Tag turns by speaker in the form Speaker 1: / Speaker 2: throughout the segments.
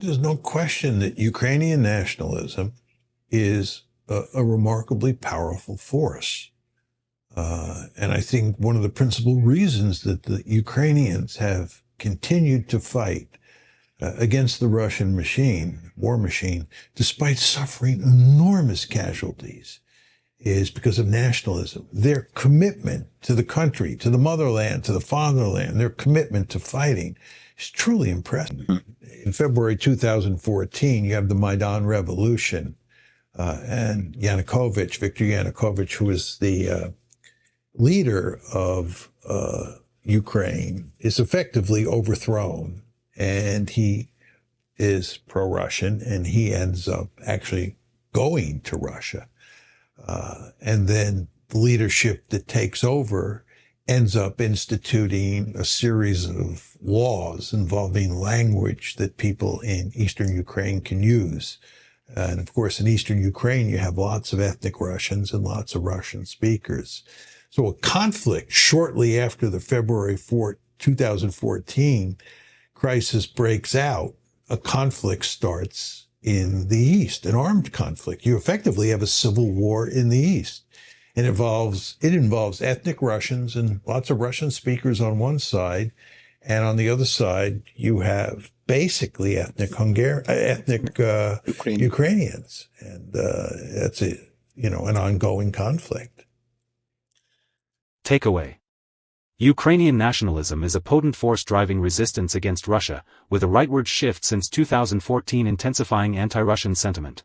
Speaker 1: There's no question that Ukrainian nationalism is a remarkably powerful force. And I think one of the principal reasons that the Ukrainians have continued to fight against the Russian war machine, despite suffering enormous casualties, is because of nationalism. Their commitment to the country, to the motherland, to the fatherland, their commitment to fighting is truly impressive. In February 2014, you have the Maidan revolution, and Viktor Yanukovych, who is the leader of Ukraine, is effectively overthrown, and he is pro-Russian, and he ends up actually going to Russia. And then the leadership that takes over ends up instituting a series of laws involving language that people in Eastern Ukraine can use. And of course, in Eastern Ukraine, you have lots of ethnic Russians and lots of Russian speakers. So a conflict shortly after the February 4, 2014 crisis breaks out, a conflict starts in the East, an armed conflict. You effectively have a civil war in the East. It involves ethnic Russians and lots of Russian speakers on one side, and on the other side, you have basically ethnic Ukrainians, and that's an ongoing conflict.
Speaker 2: Takeaway: Ukrainian nationalism is a potent force driving resistance against Russia, with a rightward shift since 2014 intensifying anti-Russian sentiment.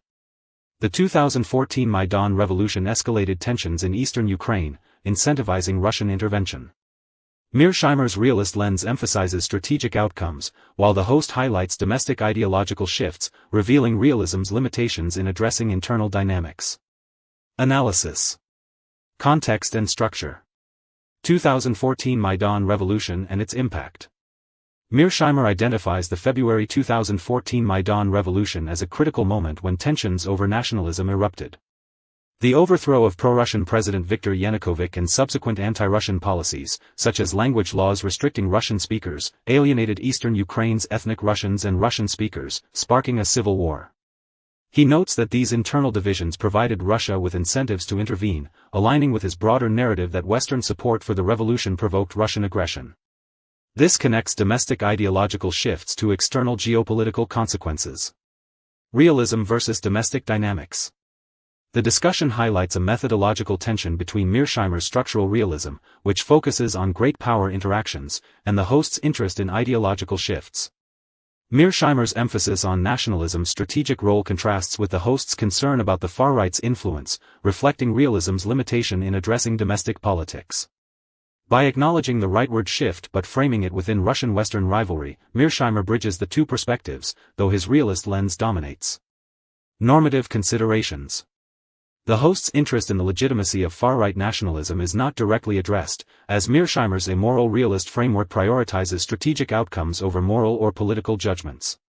Speaker 2: The 2014 Maidan revolution escalated tensions in eastern Ukraine, incentivizing Russian intervention. Mearsheimer's realist lens emphasizes strategic outcomes, while the host highlights domestic ideological shifts, revealing realism's limitations in addressing internal dynamics. Analysis. Context and structure. 2014 Maidan Revolution and its impact. Mearsheimer identifies the February 2014 Maidan Revolution as a critical moment when tensions over nationalism erupted. The overthrow of pro-Russian President Viktor Yanukovych and subsequent anti-Russian policies, such as language laws restricting Russian speakers, alienated eastern Ukraine's ethnic Russians and Russian speakers, sparking a civil war. He notes that these internal divisions provided Russia with incentives to intervene, aligning with his broader narrative that Western support for the revolution provoked Russian aggression. This connects domestic ideological shifts to external geopolitical consequences. Realism versus domestic dynamics. The discussion highlights a methodological tension between Mearsheimer's structural realism, which focuses on great power interactions, and the host's interest in ideological shifts. Mearsheimer's emphasis on nationalism's strategic role contrasts with the host's concern about the far-right's influence, reflecting realism's limitation in addressing domestic politics. By acknowledging the rightward shift but framing it within Russian-Western rivalry, Mearsheimer bridges the two perspectives, though his realist lens dominates. Normative considerations. The host's interest in the legitimacy of far-right nationalism is not directly addressed, as Mearsheimer's immoral realist framework prioritizes strategic outcomes over moral or political judgments.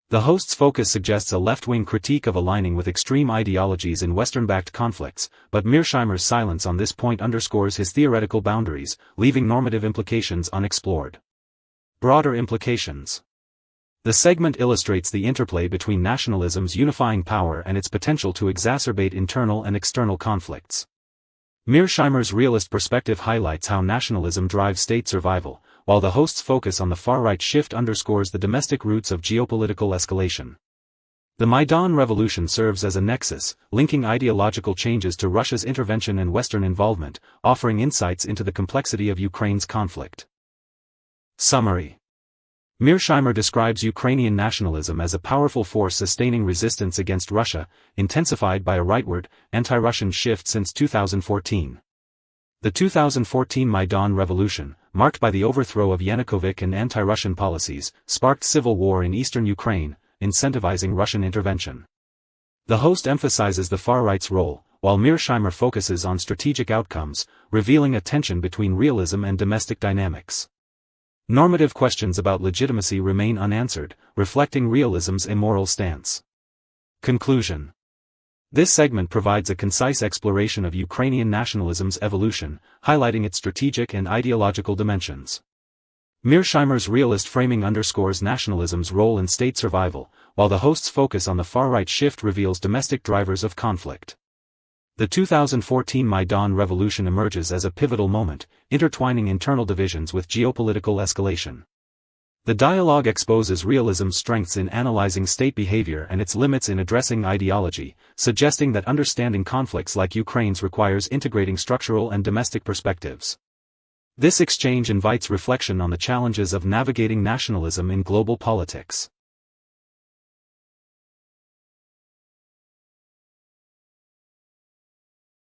Speaker 2: The host's focus suggests a left-wing critique of aligning with extreme ideologies in Western-backed conflicts, but Mearsheimer's silence on this point underscores his theoretical boundaries, leaving normative implications unexplored. Broader implications. The segment illustrates the interplay between nationalism's unifying power and its potential to exacerbate internal and external conflicts. Mearsheimer's realist perspective highlights how nationalism drives state survival, while the host's focus on the far-right shift underscores the domestic roots of geopolitical escalation. The Maidan Revolution serves as a nexus, linking ideological changes to Russia's intervention and Western involvement, offering insights into the complexity of Ukraine's conflict. Summary. Mearsheimer describes Ukrainian nationalism as a powerful force sustaining resistance against Russia, intensified by a rightward, anti-Russian shift since 2014. The 2014 Maidan Revolution, marked by the overthrow of Yanukovych and anti-Russian policies, sparked civil war in eastern Ukraine, incentivizing Russian intervention. The host emphasizes the far-right's role, while Mearsheimer focuses on strategic outcomes, revealing a tension between realism and domestic dynamics. Normative questions about legitimacy remain unanswered, reflecting realism's immoral stance. Conclusion. This segment provides a concise exploration of Ukrainian nationalism's evolution, highlighting its strategic and ideological dimensions. Mearsheimer's realist framing underscores nationalism's role in state survival, while the host's focus on the far-right shift reveals domestic drivers of conflict. The 2014 Maidan revolution emerges as a pivotal moment, intertwining internal divisions with geopolitical escalation. The dialogue exposes realism's strengths in analyzing state behavior and its limits in addressing ideology, suggesting that understanding conflicts like Ukraine's requires integrating structural and domestic perspectives. This exchange invites reflection on the challenges of navigating nationalism in global politics.